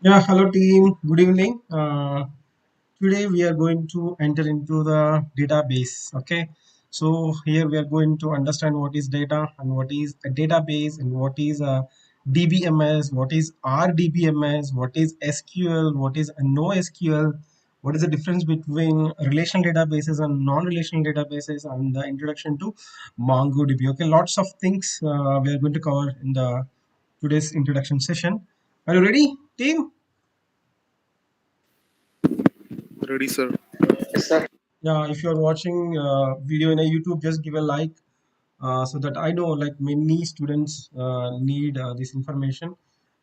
Yeah, hello team. Good evening. Today we are going to enter into the database. Okay, so here we are going to understand what is data and what is a database and what is a DBMS, what is RDBMS, what is SQL, what is a NoSQL, what is the difference between relational databases and non-relational databases, and the introduction to MongoDB. Okay, lots of things we are going to cover in the today's introduction session. Are you ready, team? Ready, sir. Yes, sir. Yeah, if you're watching video in a YouTube, just give a like so that I know like many students need this information.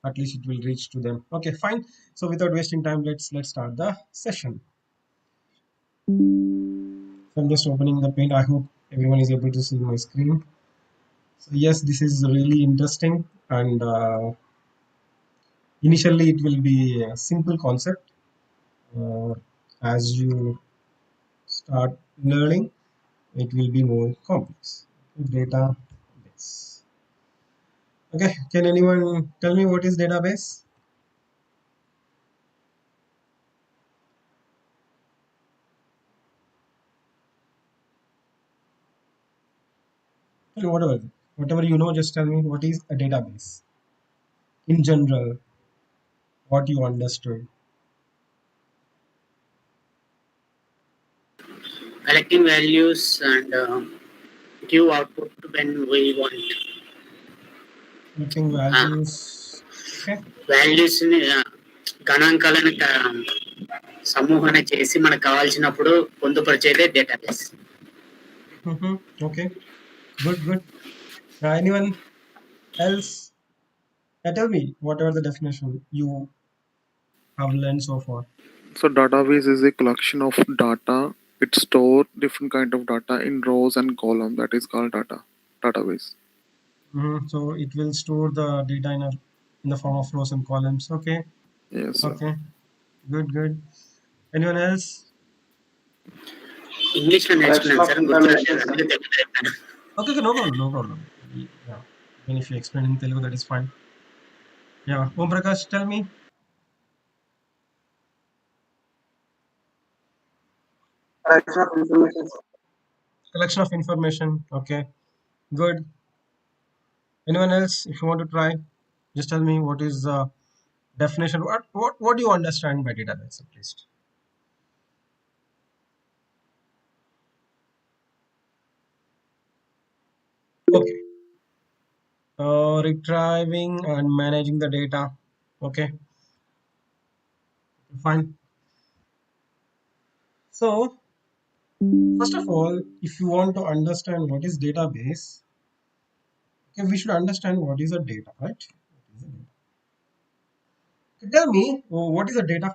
At least it will reach to them. Okay, fine. So without wasting time, let's start the session. So I'm just opening the paint. I hope everyone is able to see my screen. So yes, this is really interesting, and initially it will be a simple concept. Uh, as you start learning, it will be more complex. Database. Okay, can anyone tell me what is database? Okay, whatever you know, just tell me what is a database in general, what you understood. Collecting values and give output when we want. Collecting Uh, values. Okay. values ని గణాంకాలను సమూహన చేసి మనకు కావాల్సినప్పుడు పొందుపరిచేదే database. Mm-hmm. Okay. Good. Anyone else? Tell me whatever the definition you have learned so far. So database is a collection of data. It store different kind of data in rows and column. That is called database. So it will store the data in the form of rows and columns. Okay. Yes, sir. Okay. Good. Anyone else? English లో నేర్చుకున్నాను sir, గుర్తురాలేదు అందుకే తెలుగులో చెప్పాను. Okay, no problem. Yeah, even if you explain in Telugu, that is fine. Yeah, Om Prakash, tell me. Collection of information. Collection of information. Okay, good. Anyone else? If you want to try, just tell me what is the definition. What do you understand by database at least? Okay. Retrieving and managing the data. Okay, fine. So first of all, if you want to understand what is database, okay, we should understand what is a data, right? What is a data? Tell me what is a data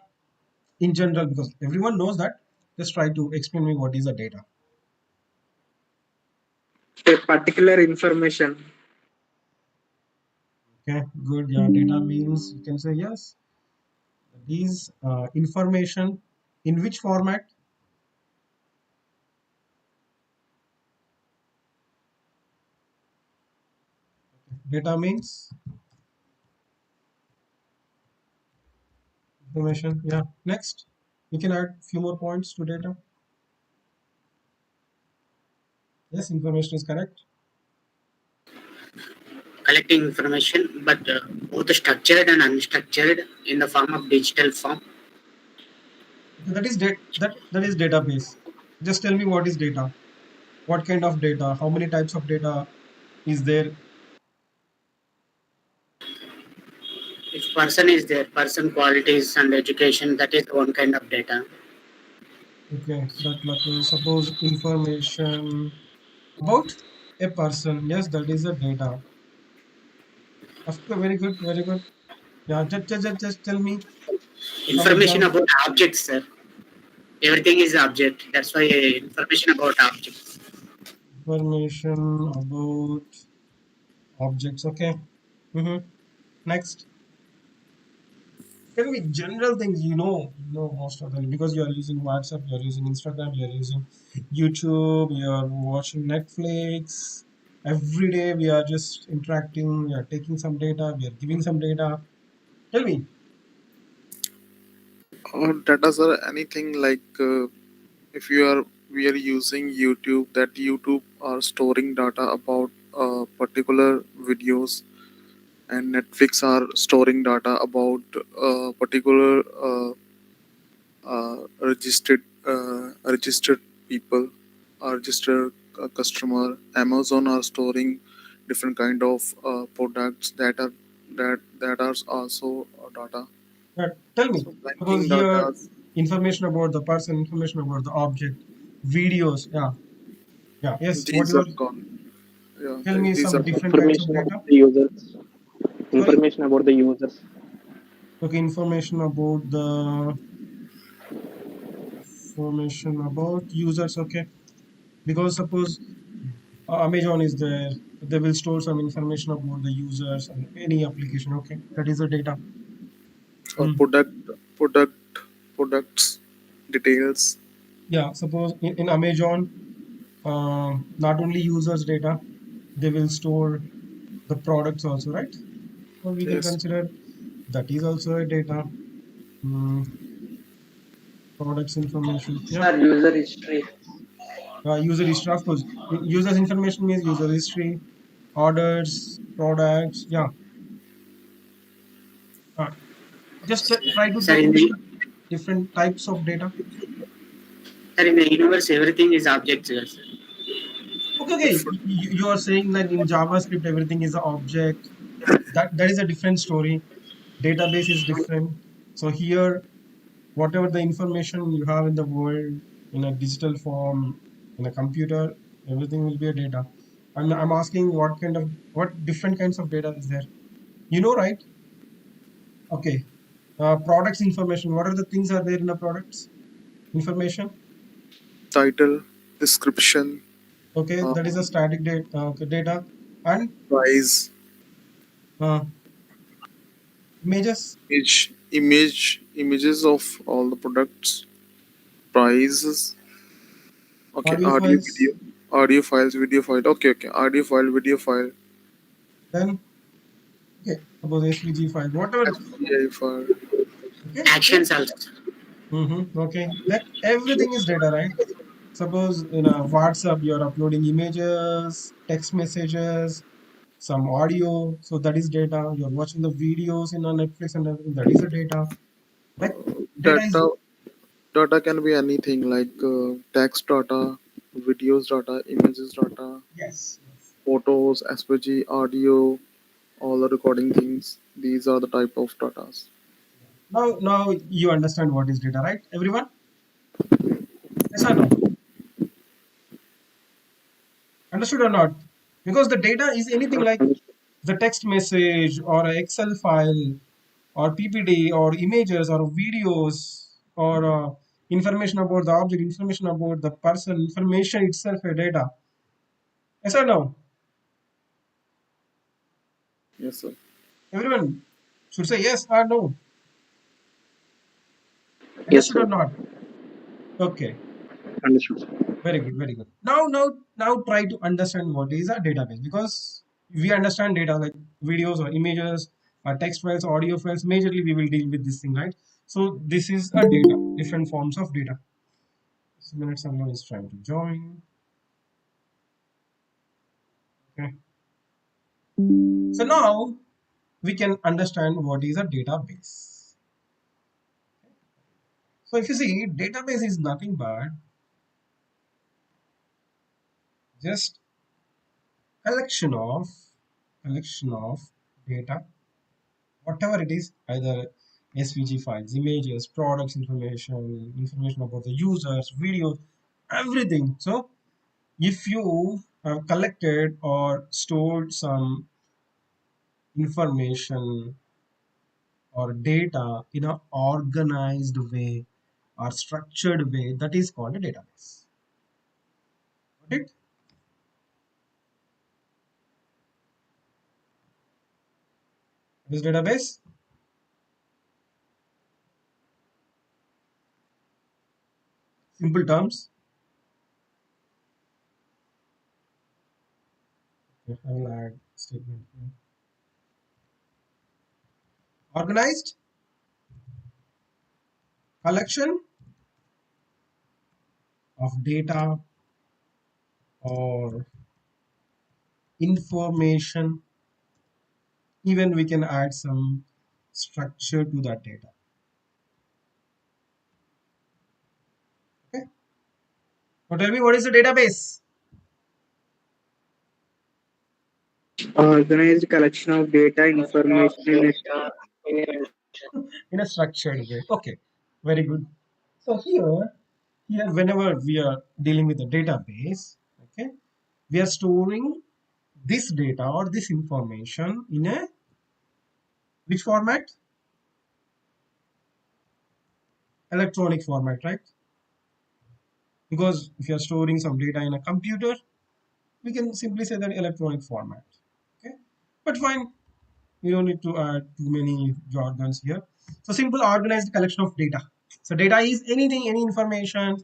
in general, because everyone knows that. Just try to explain me what is a data. A particular information. Okay, good. Yeah, data means you can say yes. These information in which format? Data means information. Yeah. Next, you can add few more points to data. Yes, information is correct. Collecting information, but both structured and unstructured in the form of digital form. That is that is database. Just tell me what is data. What kind of data? How many types of data is there? If person is there, person qualities and education, that is one kind of data. Okay, that like suppose information about a person. Yes, that is a data. After very good. Yeah, just tell me some Information example. about objects, sir. Everything is object. That's why information about objects. Information about objects. Okay. Next, tell me general things you know most of them because you are using WhatsApp, you are using Instagram, you are using YouTube, you are watching Netflix. Every day we are just interacting. We are taking some data. We are giving some data. Tell me. Data are anything like if you are we are using YouTube, that YouTube are storing data about particular videos, and Netflix are storing data about particular registered people, registered customer. Amazon are storing different kind of products that are also data. Tell me, So suppose banking here data, information about the person, information about the object, videos. Yeah, yeah, yes. What these you are are? gone. Yeah, Tell me these are some gone. different kinds of Information data. about the users. Sorry. Information about the users. Okay, information about users. Okay, because suppose Amazon is there, they will store some information about the users and any application. Okay, that is the data. Or Hmm. product products details. Yeah, suppose in Amazon, not only users data, they will store the products also, right? So we can Yes, consider that is also a data. Hmm. Products information. Yeah. Sir, user history. User history, of course. Users information means user history, orders, products. Yeah. Uh, just try to Sir, tell in me the different types of data. sir, in the universe, everything is objects, sir. Okay, okay. You are saying that in JavaScript everything is an object. That is a different story. Database is different. So here, whatever the information you have in the world in a digital form, in a computer, everything will be a data. I'm asking what different kinds of data is there. You know, right? Okay. Products information. What are the things are there in the products information? title, description, Okay, uh, that is a static data. Okay, data and price, uh, images, images of all the products, prices. Okay, audio files. audio files, video file. Okay, audio file, video file, Then okay, suppose SVG file, whatever. SPI file. Okay, okay. Actions also. Okay, that everything is data, right? Suppose in a WhatsApp you're uploading images, text messages, some audio, so that is data. You're watching the videos in a Netflix and everything, that is a data. Like data is Data data can be anything like text data, videos data, images data, yes, yes. photos, SVG, audio, all the recording things. These are the type of datas. Now you understand what is data, right? Everyone? Yes or no? Understood or not? Because the data is anything like the text message or a Excel file or PPT or images or videos or information about the object, information about the person, information itself a data. Yes or no? Yes, sir. Everyone should say yes or no. Yes, Understood or sir. not? Okay. Understood. Very good, very good. Now try to understand what is a database because we understand data like videos or images, text files, audio files. Majorly, we will deal with this thing, right? So this is a data, different forms of data. Just a minute, someone is trying to join. Okay. So now we can understand what is a database. So if you see, database is nothing but just collection of data, whatever it is, either SVG files, images, products information, information about the users, videos, everything. So if you have collected or stored some information or data in an organized way or structured way, that is called a database. Got it? This database, simple terms. Okay, I will add statement here. Organized, collection of data or information. Even we can add some structure to that data. Okay. Now tell me, what is a database? Organized collection of data information in a In a structured way. Okay, very good. So here whenever we are dealing with a database, okay, we are storing this data or this information in a which format? Electronic format, right? Because if you are storing some data in a computer, we can simply say that electronic format. Okay, but fine, we don't need to add too many jargons here. So simple organized collection of data. So data is anything, any information,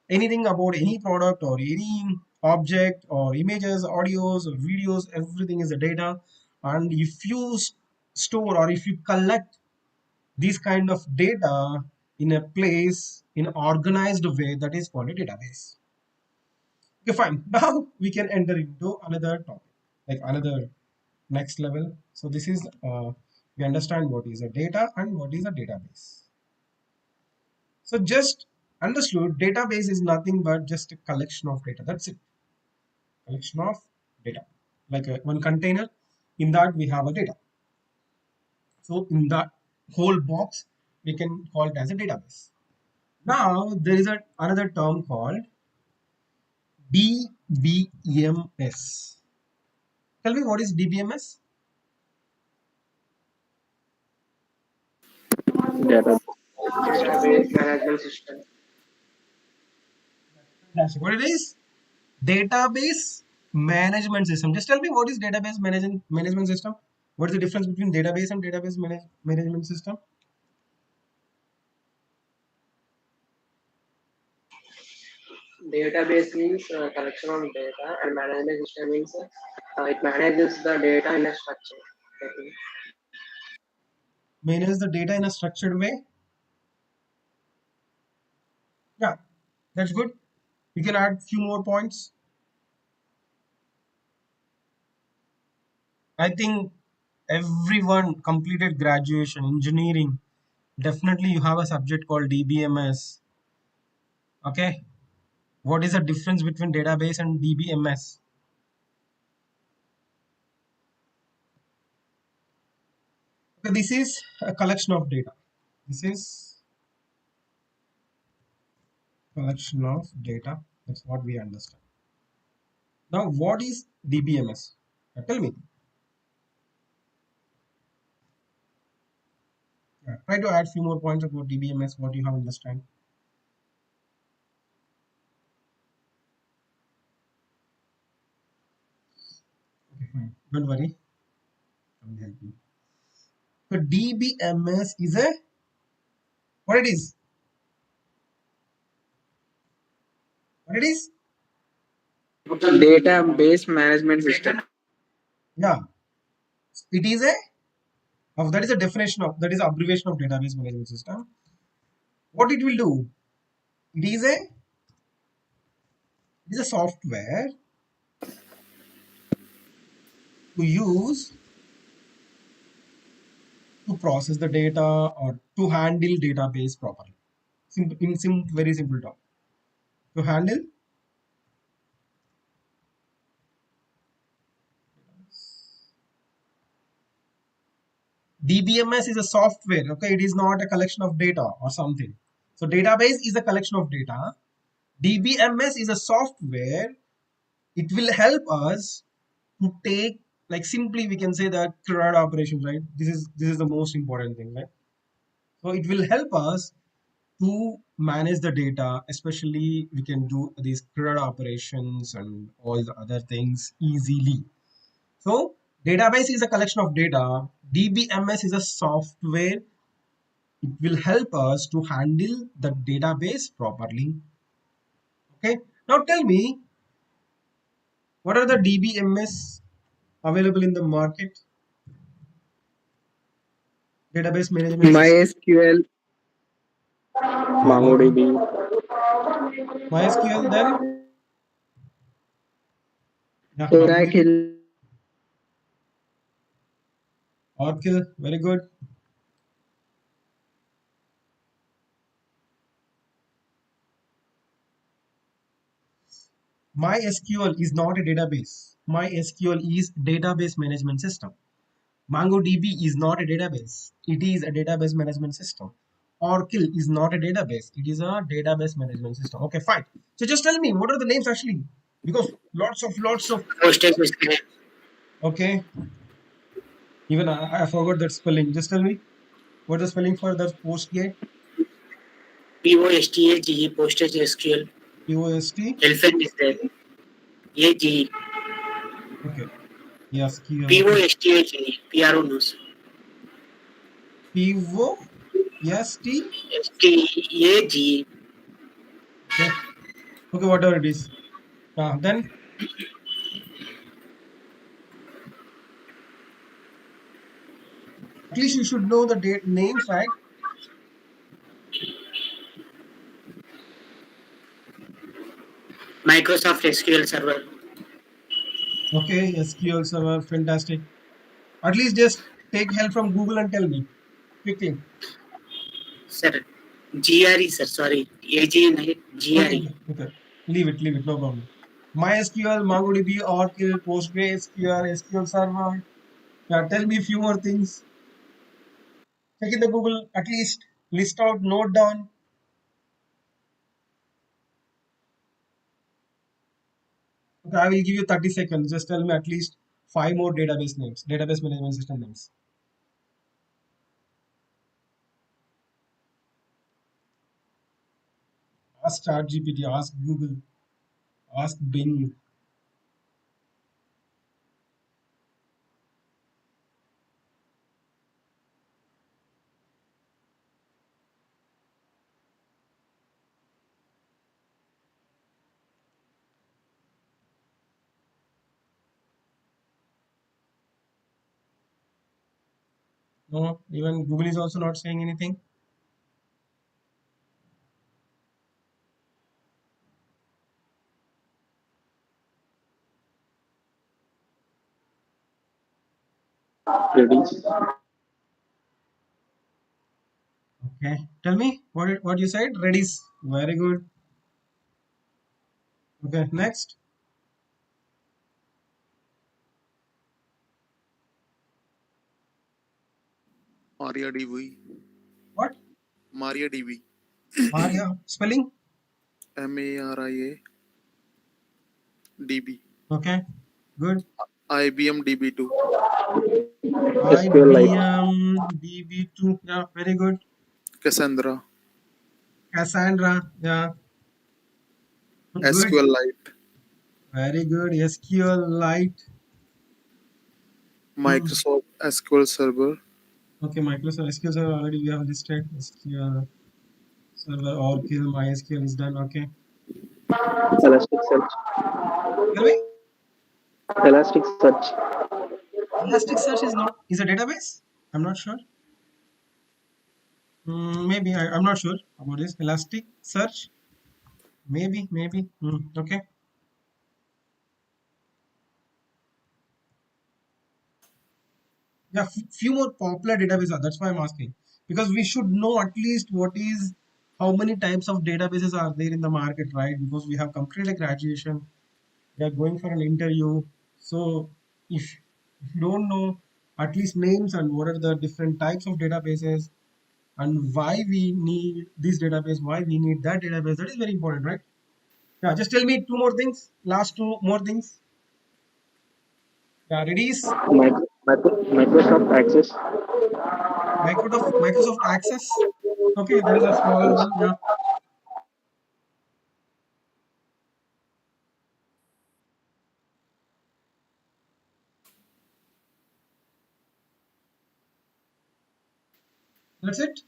anything about any product or any object or images, audios or videos, everything is a data. And if you store or if you collect these kind of data in a place in organized way, that is called a database. Okay, fine. Now we can enter into another topic, like another next level. So this is we understand what is a data and what is a database. So just understood, database is nothing but just a collection of data. That's it. Collection of data, like one container. In that we have a data. So in that whole box, we can call it as a database. Now there is another term called DBMS. Tell me, what is DBMS? data. database management system. That's what it is. Database management system. Just tell me, what is database management system? What is the difference between database and database management system? Database means collection of data, and management system means it manages the data in a structure. Okay. Manage the data in a structured way. Yeah, that's good. You can add few more points. I think everyone completed graduation engineering. Definitely you have a subject called DBMS. Okay. What is the difference between database and DBMS? Okay, this is a collection of data. This is collection of data. That's what we understand. Now, what is DBMS? Tell me. Try to add few more points about DBMS. What you have understand. Okay, fine. Don't worry. I will help you. So DBMS is a what it is? What it is? Database management system. Yeah, it is a of that is a definition of that is abbreviation of database management system. What it will do? It is a software to use to process the data or to handle database properly. Very simple term. To handle DBMS is a software. Okay, it is not a collection of data or something. So database is a collection of data. DBMS is a software. It will help us to take, like, simply we can say that CRUD operations, right? This is the most important thing, right? So it will help us to manage the data, especially we can do these CRUD operations and all the other things easily. So database is a collection of data. DBMS is a software. It will help us to handle the database properly. Okay. Now tell me, what are the DBMS available in the market? Database management system. MySQL, Very good. MongoDB, MySQL then? Yeah, MongoDB. Oracle, Oracle, very good. MySQL is not a database. MySQL is database management system. MongoDB is not a database. It is a database management system. Oracle is not a database. It is a database management system. Okay, fine. So just tell me, what are the names actually? Because lots of. Postage is correct. Okay, even I forgot that spelling. Just tell me, what is the spelling for the Postgate? POSTAGE, Postage SQL. POST. Elephant is there. AGE. Okay. Yes, SQL. Okay. POSTAGE. PRO knows. POST. STAGE. Okay. Okay, whatever it is. Then at least you should know the date names, right? Microsoft SQL Server. Okay, SQL Server, fantastic. At least just take help from Google and tell me quickly. Sir. GRE, sir. Sorry. AGE, Okay, GRE. okay, okay. Leave it, no problem. MySQL, MongoDB, Oracle, PostgreSQL, SQL Server. Yeah, tell me a few more things. Check in the Google, at least list out, note down. Okay, I will give you 30 seconds. Just tell me at least five more database names, database management system names. Ask ChatGPT, ask Google, ask Bing. No, even Google is also not saying anything. Redis, Okay, tell me what you said. Redis, very good. Okay, next. MariaDB. What? MariaDB. Maria spelling. MARIA DB. Okay, good. IBM DB2. SQLite, IBM DB2. Yeah, very good. Cassandra. Cassandra. Yeah, good. SQLite. Very good. SQLite. Hmm. Microsoft SQL Server. Okay, Microsoft SQL Server already we have listed. SQL Server, Oracle, MySQL is done. Okay. Elasticsearch, Tell me, Elasticsearch, Elasticsearch is a database. I'm not sure. Maybe I'm not sure about this. Elasticsearch. Maybe. Okay. Yeah, few more popular databases. That's why I'm asking because we should know at least what is how many types of databases are there in the market, right? Because we have completed graduation, we are going for an interview. So if you don't know at least names and what are the different types of databases and why we need this database, why we need that database, that is very important, right? Yeah, just tell me two more things. Last two more things. Yeah, Redis, Microsoft Access, Microsoft Access. Okay, that is a smaller one. Yeah, that's it.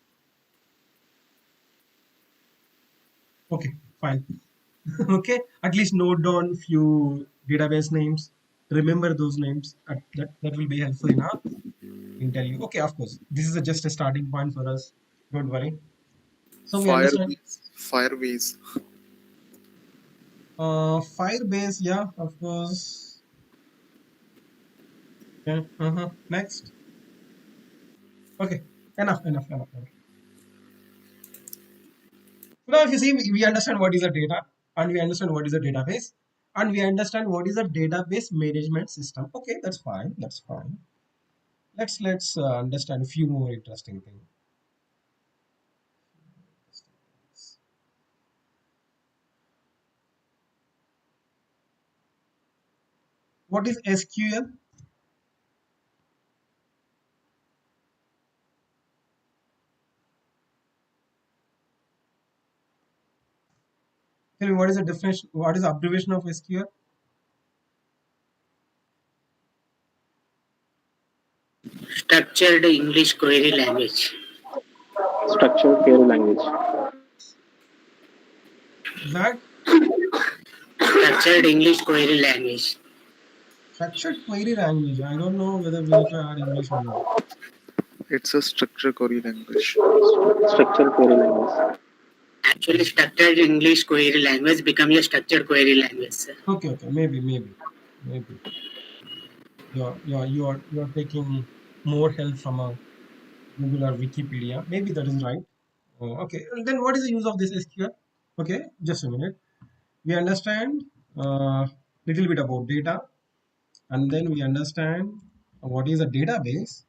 Okay, fine. Okay, at least note down few database names. Remember those names. That will be helpful in our interview. Okay, of course. This is just a starting point for us. Don't worry. So we understand Firebase. Firebase, yeah, of course. Yeah. Next. Okay. Enough. So now if you see, we understand what is a data, and we understand what is a database, and we understand what is a database management system. Okay, that's fine. That's fine. Let's understand a few more interesting things. What is SQL? Tell me what is the definition? What is the abbreviation of SQL? Structured English Query Language. Structured query language. That Structured English Query Language. structured query language. I don't know whether we need to add English or not. It's a structure query language. Structured query language. Actually, structured English Query Language become a structured query language, sir. Okay, maybe. You're taking more help from a Google or Wikipedia. Maybe that is right. Okay, and then what is the use of this SQL? Okay, just a minute. We understand little bit about data, and then we understand what is a database,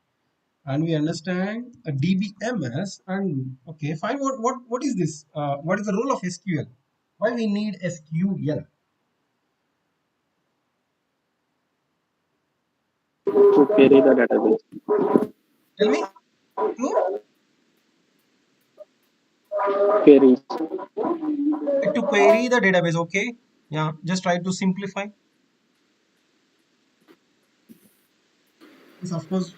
and we understand a DBMS. And okay, fine. What is this? What is the role of SQL? Why we need SQL? To query the database. Tell me. To Queries. to query the database. Okay, yeah. Just try to simplify. Yes, of course,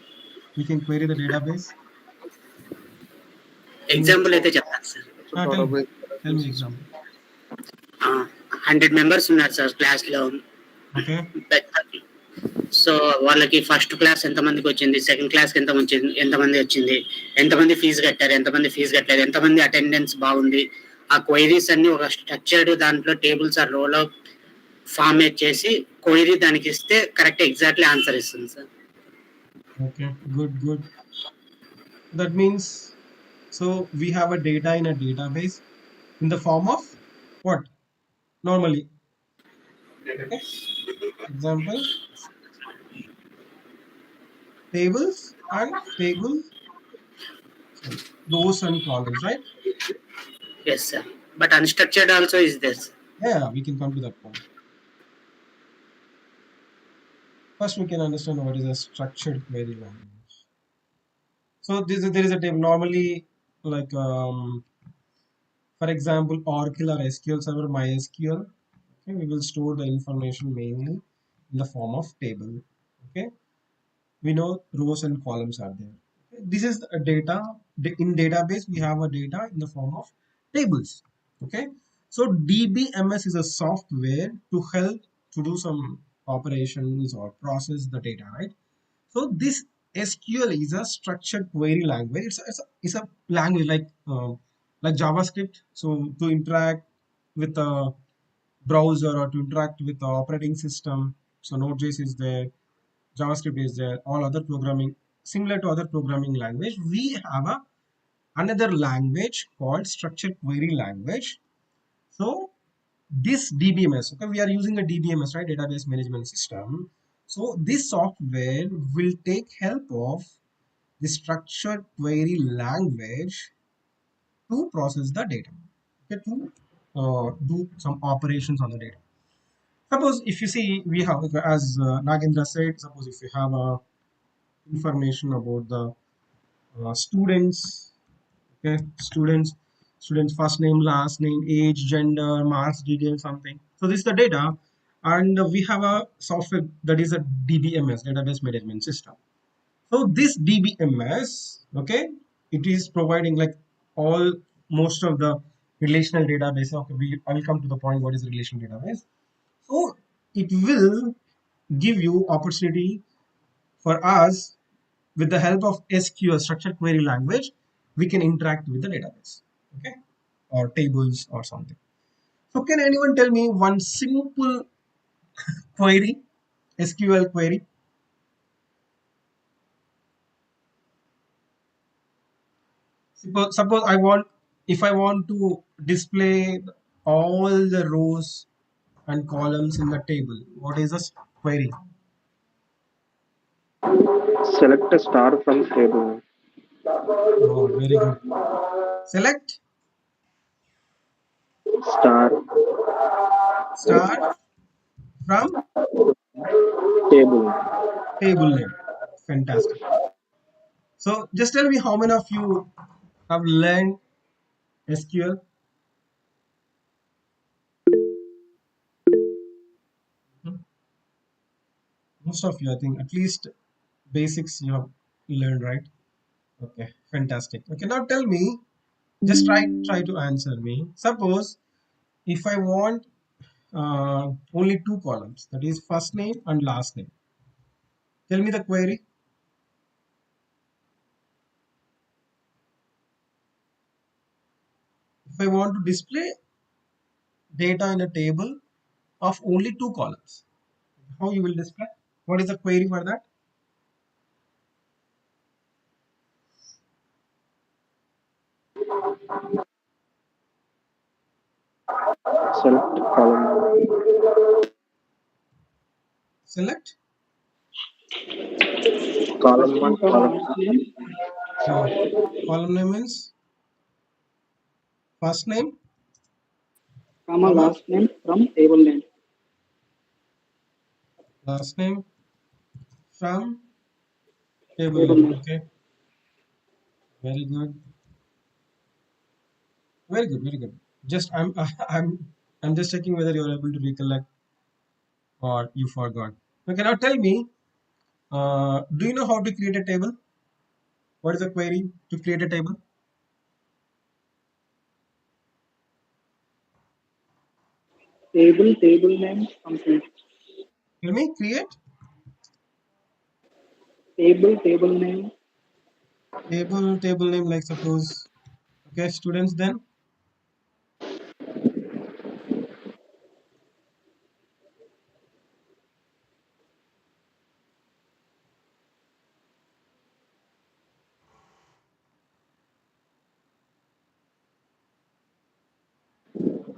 we can query the database. Mm. Example అయితే చెప్తాను sir. So Tell me. database Tell me management system. example. 100 members ఉన్నారు sir క్లాస్లో. Okay. So వాళ్ళకి first class ఎంతమందికి వచ్చింది, second క్లాస్కి ఎంతమంది వచ్చింది, ఎంతమంది ఫీజు కట్టారు, ఎంతమంది ఫీజు కట్టలేదు, ఎంతమంది అటెండెన్స్ బాగుంది, ఆ క్వైరీస్ అన్ని ఒక స్ట్రక్చర్డ్ దాంట్లో టేబుల్స్ ఆ రోలో ఫార్మేట్ చేసి క్వైరీ దానికి ఇస్తే కరెక్ట్ ఎగ్జాక్ట్లీ ఆన్సర్ ఇస్తుంది sir. Okay. Good. That means so we have a data in a database in the form of what? Normally. Okay. Example tables and tables. Sorry, rows and columns, right? Yes sir, but unstructured also is this. Yeah, we can come to that point. First, we can understand what is a structured query language. So there is a table normally like for example Oracle or SQL Server MySQL. Okay, we will store the information mainly in the form of table. Okay, we know rows and columns are there. Okay? This is a data in database. We have a data in the form of tables. Okay, so DBMS is a software to help to do some operations or process the data, right? So this SQL is a structured query language. It's a language like JavaScript. So to interact with a browser or to interact with the operating system. So Node.js is there, JavaScript is there, all other programming similar to other programming language. We have another language called structured query language. So this DBMS, okay, we are using a DBMS, right, database management system. So this software will take help of the structured query language to process the data, okay, to do some operations on the data. Suppose if you see we have, as Nagendra said, suppose if you have information about the students, okay, students first name, last name, age, gender, marks, details, something. So this is the data, and we have a software that is a DBMS, database management system. So this DBMS, okay, it is providing like all most of the relational database. Okay, I will come to the point what is relational database. So it will give you opportunity for us with the help of SQL, structured query language, we can interact with the database. okay, or tables or something. So can anyone tell me one simple query, SQL query? Suppose if I want to display all the rows and columns in the table, what is the query? Select a star from table. Oh, very good. Select Star star from table. table name. Fantastic. So just tell me how many of you have learned SQL? Hmm? Most of you, I think, at least basics you have learned, right? Okay, fantastic. Okay, now tell me, just try to answer me. Suppose if I want only two columns, that is first name and last name. Tell me the query. If I want to display data in a table of only two columns, how you will display? What is the query for that? Select Select column First name one, from column last two. name, uh, column name means first name, comma comma, last name from table name. last name from table Table name. name. Okay, very good, very good, very good. Just I'm just checking whether you're able to recollect or you forgot. Okay, now tell me, do you know how to create a table? What is the query to create a table? Table name complete. Tell me, create Table name. table name like suppose. Okay, students then.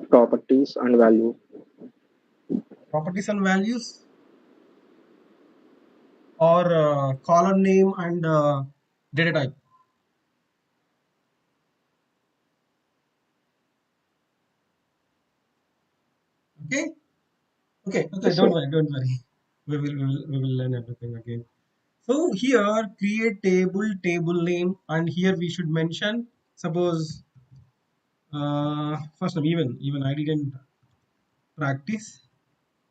Properties and value. Properties and values or column name and data type. Okay, okay. Yes, Don't sir. worry, don't worry. We will learn everything again. So here create table name, and here we should mention suppose first of even I didn't practice,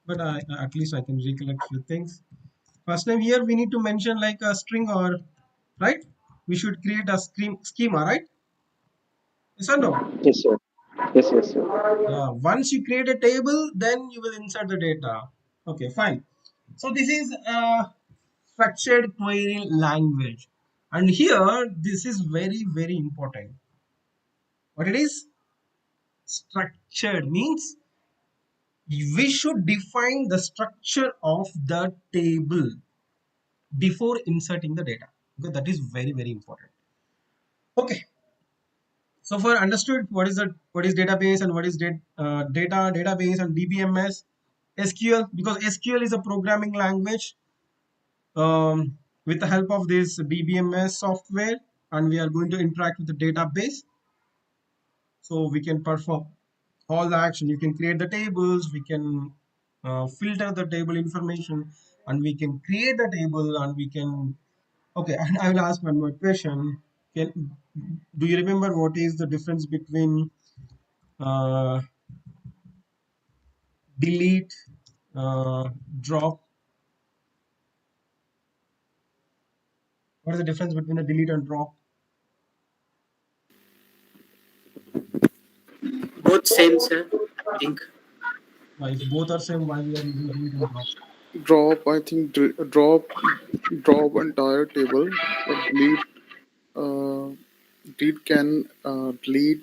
but at least I can recollect few things. First name here we need to mention like a string or right. We should create a schema, right? Yes or no? Yes, sir. Yes, yes, sir. Yeah. Once you create a table, then you will insert the data. Okay, fine. So this is a structured query language, and here this is very important. What it is? Structured means we should define the structure of the table before inserting the data. Okay, that is very important. Okay, so for understood what is database and what is database and DBMS, SQL, because SQL is a programming language with the help of this DBMS software, and we are going to interact with the database, so we can perform all the action. You can create the tables, we can filter the table information, and we can create the table, and we can. Okay, and I will ask one more question. Can do you remember what is the difference between uh, delete, drop? What is the difference between a delete and drop? Both same, sir. I think. If both are same, why we are using delete and drop? Drop, I think, drop entire table, but delete can delete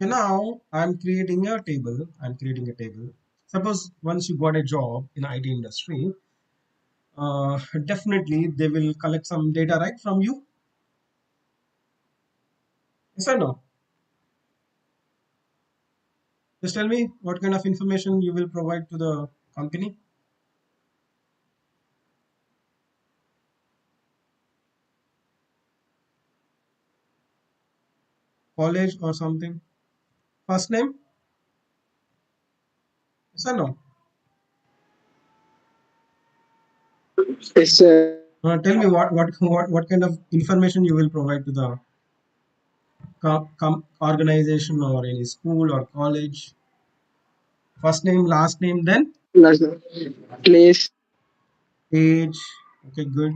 So now I'm creating a table. Suppose once you got a job in IT industry, definitely they will collect some data right from you. Yes or no? Just tell me what kind of information you will provide to the company, college or something. First name, yes or no? Yes, sir. Tell me what kind of information you will provide to the organization or any school or college. First name, last name, then That's place. age. Okay, good.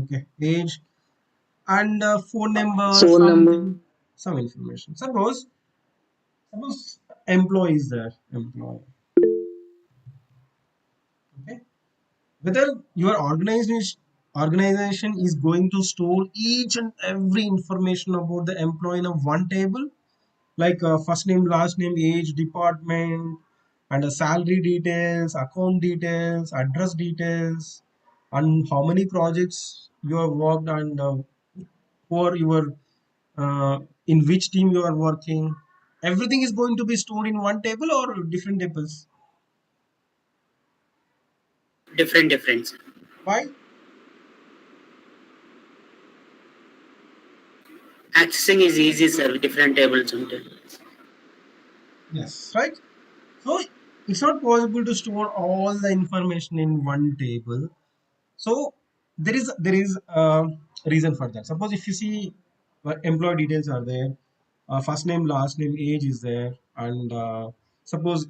Okay, age and phone number, Phone number. something, some information. Suppose employee is there, employee. Okay, whether your organization is going to store each and every information about the employee in a one table, like first name, last name, age, department, and the salary details, account details, address details, and how many projects you have worked, and who are your in which team you are working. Everything is going to be stored in one table or different tables. different. Why? Accessing is easy, sir. Different tables until. Yes, right. So it's not possible to store all the information in one table. So there is a reason for that. Suppose if you see employee details are there, first name, last name, age is there, and suppose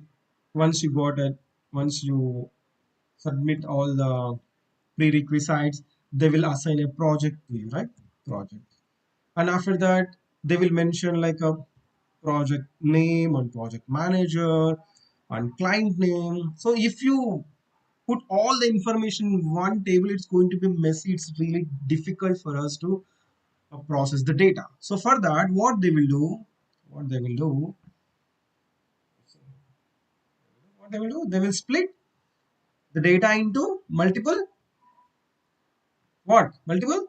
once you got it, once you submit all the prerequisites, they will assign a project to you, right? Project. And after that, they will mention like a project name and project manager and client name. So if you put all the information in one table, it's going to be messy. It's really difficult for us to process the data. So for that, what they will do, they will split the data into multiple, what? Multiple?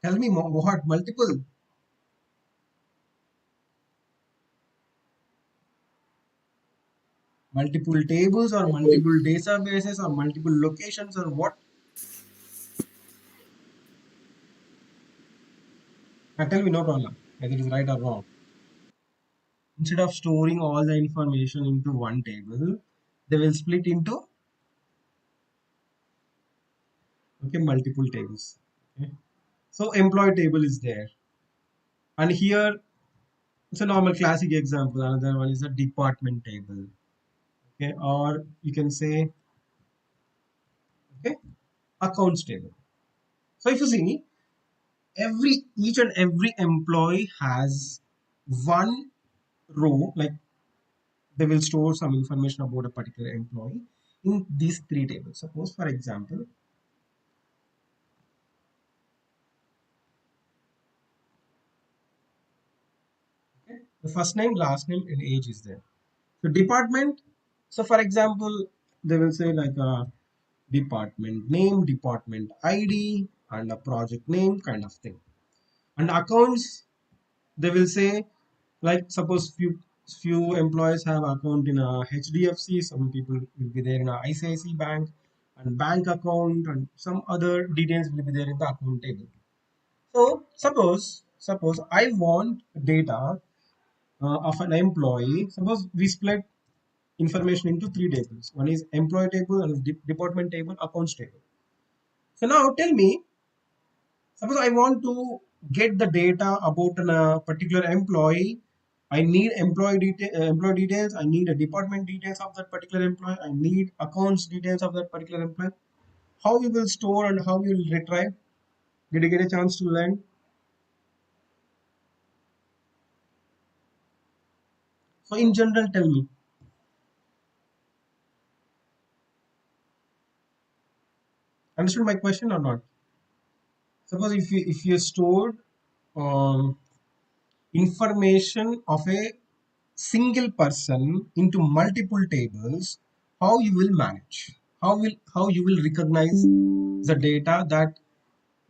Tell me more, what? Multiple? Multiple tables or multiple databases or multiple locations or what? Tell me, no problem. Whether it is right or wrong. Instead of storing all the information into one table, they will split into okay multiple tables. Okay. So employee table is there, and here it's a normal classic example. Another one is a department table. Okay, or you can say okay accounts table. So if you see each and every employee has one row, like they will store some information about a particular employee in these three tables. Suppose, for example, okay, the first name, last name, and age is there. So department. So for example, they will say like a department name, department ID, and a project name kind of thing. And accounts, they will say like suppose few employees have account in a HDFC, some people will be there in a ICICI bank and bank account, and some other details will be there in the account table. So suppose I want data of an employee. Suppose we split information into three tables. One is employee table and department table, accounts table. So now tell me, suppose I want to get the data about a particular employee. I need employee details. I need a department details of that particular employee. I need accounts details of that particular employee. How you will store and how you will retrieve? Did you get a chance to learn? So in general, tell me. Understood my question or not? Suppose if you stored um, information of a single person into multiple tables, how you will manage? How you will recognize the data that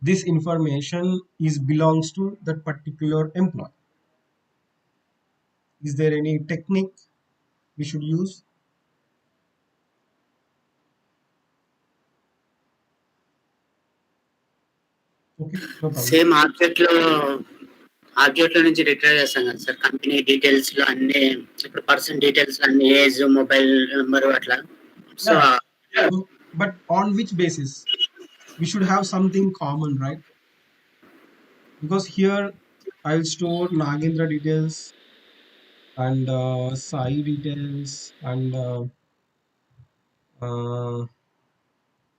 this information is belongs to that particular employee? Is there any technique we should use? Okay, no problem. Same object లో నుంచి retrieve చేస్తాం కదా sir, company details లో అన్ని, ఇప్పుడు person details లో అన్ని, age, mobile number అట్లా. So Yeah. So, but on which basis? We should have something common, right? Because here I'll store Nagendra details and Sai details and uh,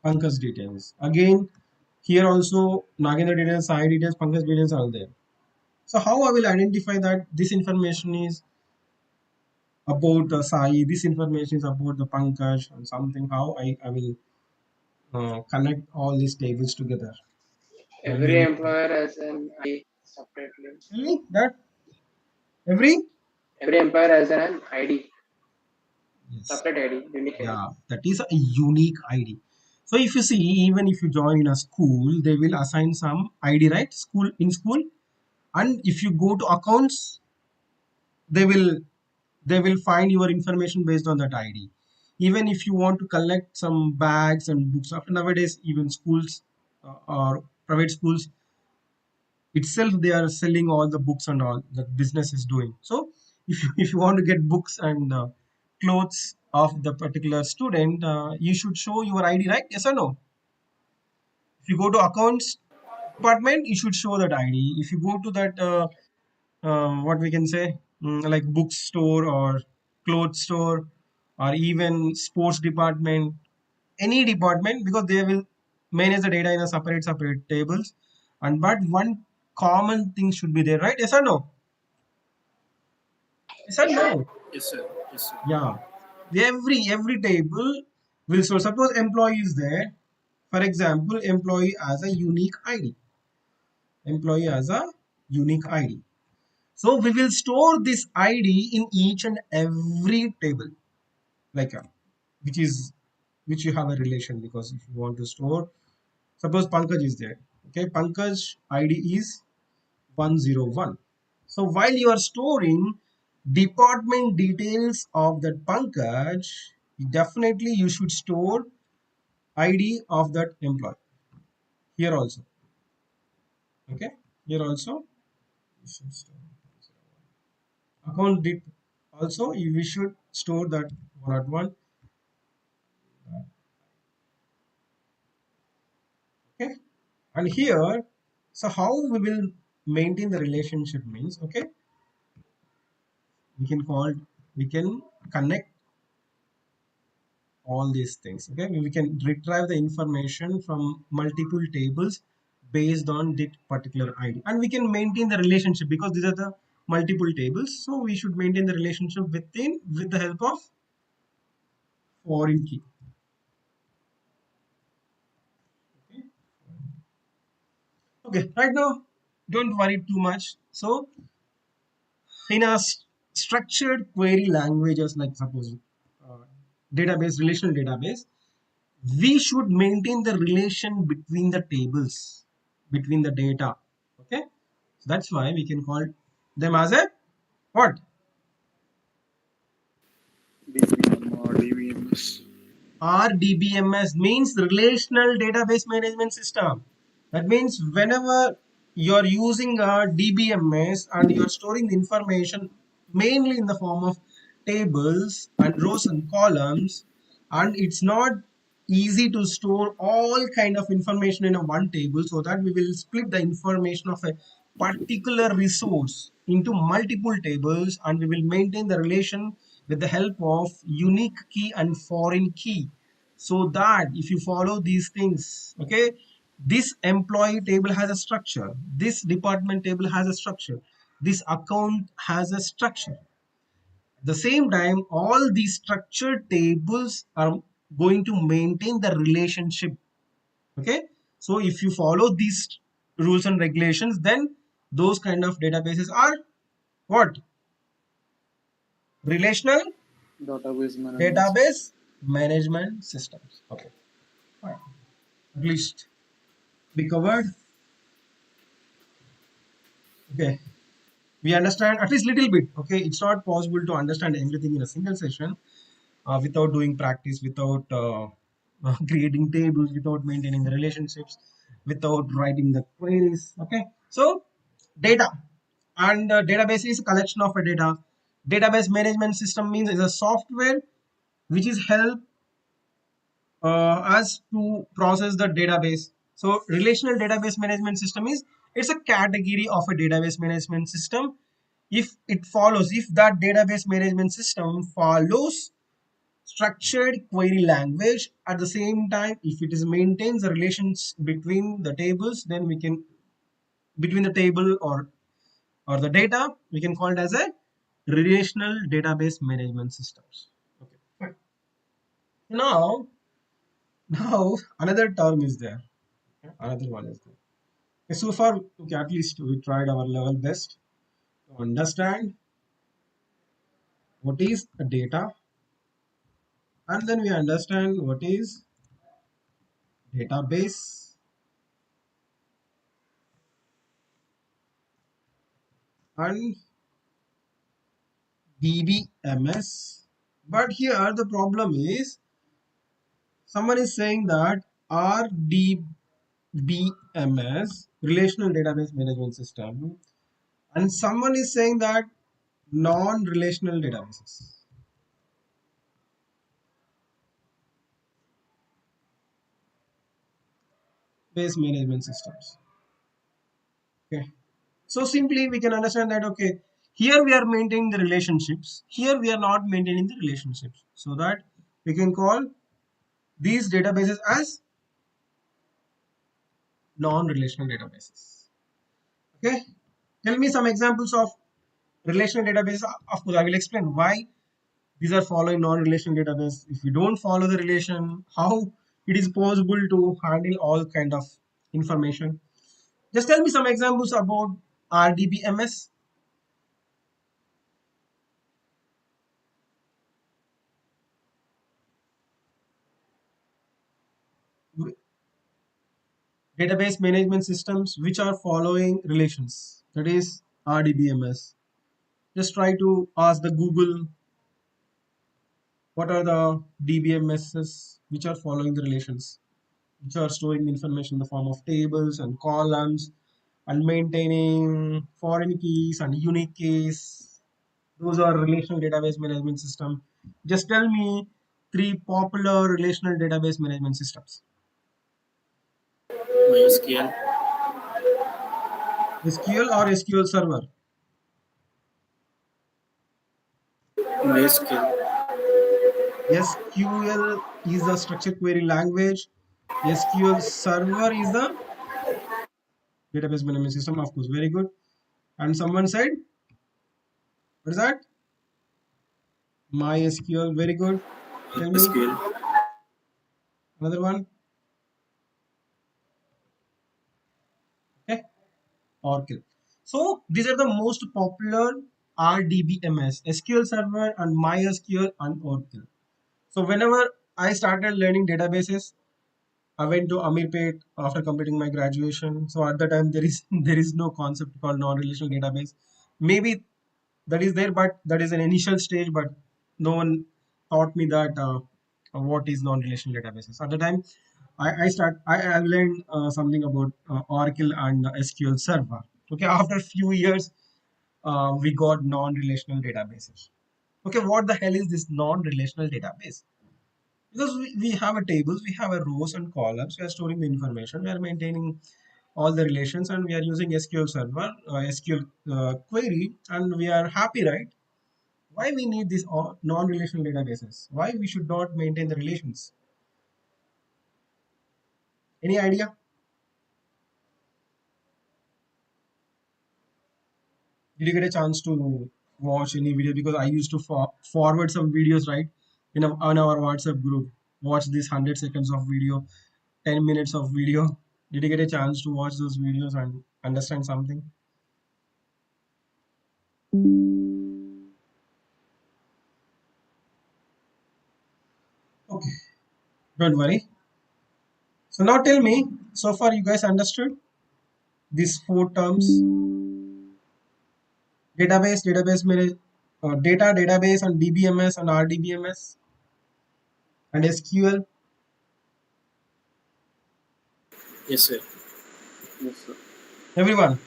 Pankaj details. Again, here also Nagendra details, Sai details, Pankaj details are there. So how I will identify that this information is about Sai, this information is about the Pankaj and something? How I will connect all these tables together and Every make employer has an ID separately. really that every Every employer has an ID, yes. separate ID, unique ID. Yeah, that is a unique ID. So if you see, even if you join in a school, they will assign some ID, right? School in school, and if you go to accounts, they will they will find your information based on that ID. Even if you want to collect some bags and books, after nowadays even schools or private schools itself they are selling all the books and all that business is doing. So if you want to get books and clothes of the particular student, you should show your ID, right? Yes or no? If you go to accounts department, you should show that ID. If you go to that what we can say, like bookstore or clothes store or even sports department, any department, because they will manage the data in a separate tables, and but one common thing should be there, right? Yes or no? Yes or no? Yes, sir. Yes, sir. Yeah. Every table will, so suppose employee is there. For example, employee as a unique ID. Employee as a unique ID. So we will store this ID in each and every table, like which is which you have a relation, because if you want to store, suppose Pankaj is there. Okay, Pankaj ID is 101. So while you are storing department details of that Pankaj, definitely you should store ID of that employee here also. Okay, here also you should store account date also. We should store that 101. Okay, and here, so how we will maintain the relationship means, okay, we can call, we can connect all these things. Okay, we can retrieve the information from multiple tables based on that particular ID, and we can maintain the relationship because these are the multiple tables. So we should maintain the relationship within with the help of foreign key. Okay, okay, right now don't worry too much. So in a structured query languages, like suppose uh, database, relational database, we should maintain the relation between the tables, between the data. Okay, so that's why we can call them as a what? DBM or DBMS. RDBMS means relational database management system. That means whenever you're using a DBMS and you're storing the information mainly in the form of tables and rows and columns, and it's not easy to store all kind of information in a one table, so that we will split the information of a particular resource into multiple tables, and we will maintain the relation with the help of unique key and foreign key, so that if you follow these things, okay, this employee table has a structure, this department table has a structure, this account has a structure. At the same time, all these structured tables are going to maintain the relationship. Okay, so if you follow these rules and regulations, then those kind of databases are what? Relational Database management. database management systems. Okay, fine. At least we covered. Okay, we understand at least little bit. Okay, it's not possible to understand everything in a single session without doing practice, without creating tables, without maintaining the relationships, without writing the queries. Okay, so data and database is a collection of a data. Database management system means is a software which is help us to process the database. So relational database management system is it's a category of a database management system if it follows, if that database management system follows structured query language. At the same time, if it is maintains the relations between the tables, then we can between the table or the data, we can call it as a relational database management systems. Okay, fine. Now another term is there. Okay, another one is there. Okay, so far, okay, at least we tried our level best to understand what is a data, and then we understand what is database and DBMS. But here the problem is someone is saying that RDBMS, relational database management system, and someone is saying that non-relational databases base management systems. Okay, so simply we can understand that okay, here we are maintaining the relationships, here we are not maintaining the relationships, so that we can call these databases as non-relational databases. Okay, tell me some examples of relational database. Of course I will explain why these are following non-relational database. If we don't follow the relation, how it is possible to handle all kind of information. Just tell me some examples about RDBMS. Database management systems which are following relations, that is RDBMS. Just try to ask the Google what are the DBMSs which are following the relations, which are storing information in the form of tables and columns and maintaining foreign keys and unique keys. Those are relational database management system. Just tell me three popular relational database management systems. MySQL. SQL or SQL Server? MySQL. SQL is the structured query language. SQL Server is the database management system, of course. Very good. And someone said, what is that? MySQL. Very good. Tell me SQL. another one. Okay, Oracle. So these are the most popular RDBMS, SQL Server and MySQL and Oracle. So whenever I started learning databases, I went to Amirpet after completing my graduation. So at the time there is there is no concept called non-relational database. Maybe that is there, but that is an initial stage. But no one taught me that what is non-relational databases. At the time, I learned something about Oracle and SQL Server. Okay, after a few years, we got non-relational databases. Okay, what the hell is this non-relational database? Because we have a tables, we have a rows and columns, we are storing the information, we are maintaining all the relations, and we are using SQL Server, SQL query, and we are happy, right? Why we need these non-relational databases? Why we should not maintain the relations? Any idea? Did you get a chance to watch any video? Because I used to forward some videos, right, on our WhatsApp group. Watch this 100 seconds of video. 10 minutes of video? Did you get a chance to watch those videos and understand something? Okay, don't worry. So now tell me, so far you guys understood these four terms: database, database manage, data, database, and DBMS and RDBMS and SQL. Yes, sir. Yes, sir. Everyone,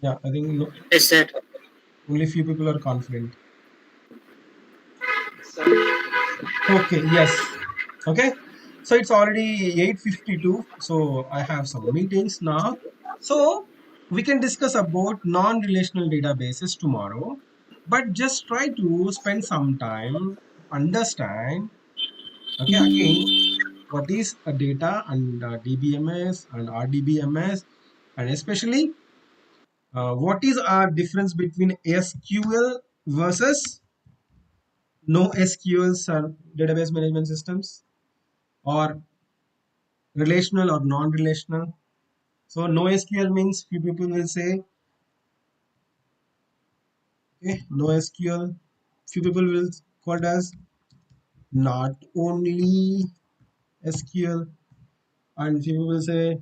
yeah, I think no, Yes, sir. only few people are confident. So, Okay, yes. Okay, so it's already 8:52. So I have some meetings now. So we can discuss about non-relational databases tomorrow, but just try to spend some time to understand. Okay, again, what is a data and DBMS and RDBMS, and especially what is our difference between SQL versus no SQL database management systems, or relational or non-relational. So no SQL means few people will say, okay, no SQL. Few people will call it as not only SQL, and few people will say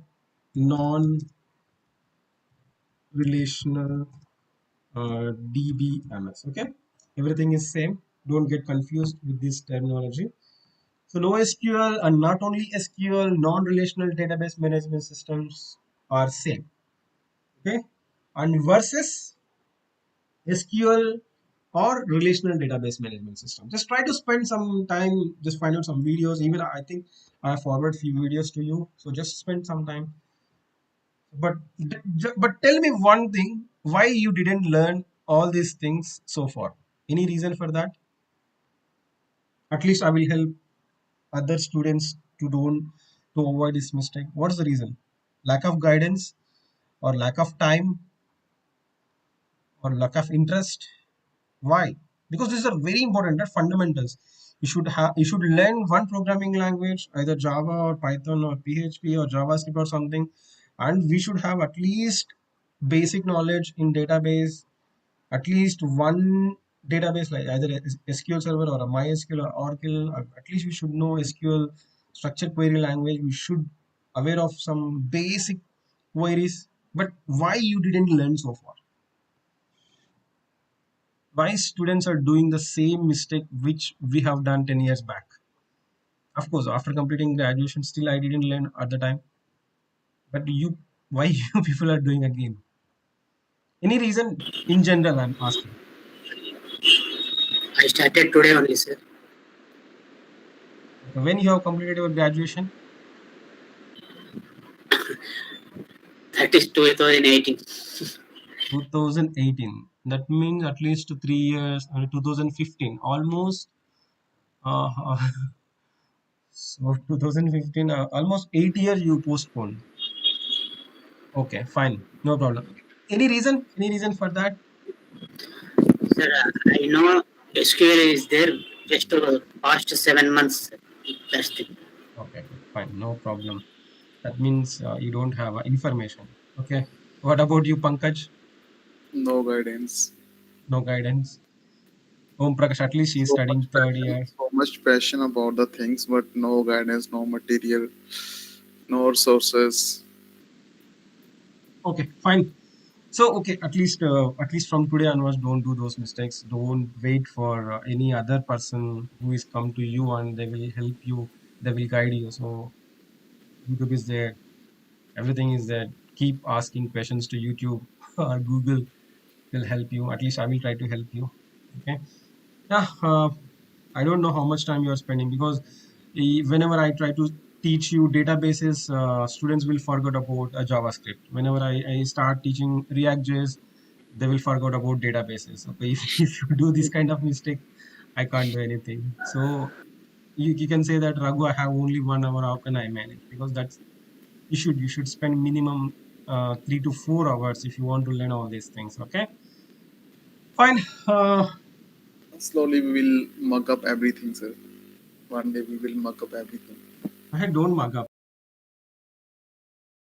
non-relational DBMS. Okay, everything is same. Don't get confused with this terminology. So no SQL and not only SQL, non-relational database management systems are same. Okay, and versus SQL or relational database management system. Just try to spend some time, just find out some videos. Even I think I forward few videos to you. So just spend some time. But tell me one thing: why you didn't learn all these things so far? Any reason for that? At least I will help other students to don't to avoid this mistake. What's the reason? Lack of guidance, or lack of time, or lack of interest? Why? Because these are very important. They're fundamentals. You should learn one programming language, either Java or Python or PHP or JavaScript or something, and we should have at least basic knowledge in database, at least one database like either a SQL Server or a MySQL or Oracle. At least we should know SQL structured query language. We should aware of some basic queries. But why you didn't learn so far? Why students are doing the same mistake which we have done 10 years back? Of course, after completing graduation, still I didn't learn at the time. But you, why you people are doing again? Any reason in general? I'm asking. I started today only, sir. When you have completed your graduation? That is 2018. 2018. That means at least 3 years. 2015, almost. Uh, so 2015, almost 8 years you postponed. Okay, fine, no problem. Any reason? Any reason for that? Sir, I know SQL is there just past 7 months. That's it. Okay, okay, fine, no problem. That means you don't have information. Okay. What about you, Pankaj? No guidance. No guidance. Om Prakash, at least he is studying third year. So much passion about the things, but no guidance, no material, no resources. Okay, fine. So, okay, at least from today onwards, don't do those mistakes. Don't wait for any other person who is come to you and they will help you. They will guide you. So, YouTube is there. Everything is there. Keep asking questions to YouTube or Google. Will help you. At least I will try to help you. Okay. Yeah. I don't know how much time you are spending, because whenever I try to teach you databases, students will forget about JavaScript. Whenever I start teaching React.js, they will forget about databases. Okay, if you do this kind of mistake, I can't do anything. So you can say that, Raghu, I have only 1 hour. How can I manage? Because that's you should spend minimum 3 to 4 hours if you want to learn all these things. Okay, fine. Slowly we will mug up everything, sir. One day we will mug up everything. I don't mug up.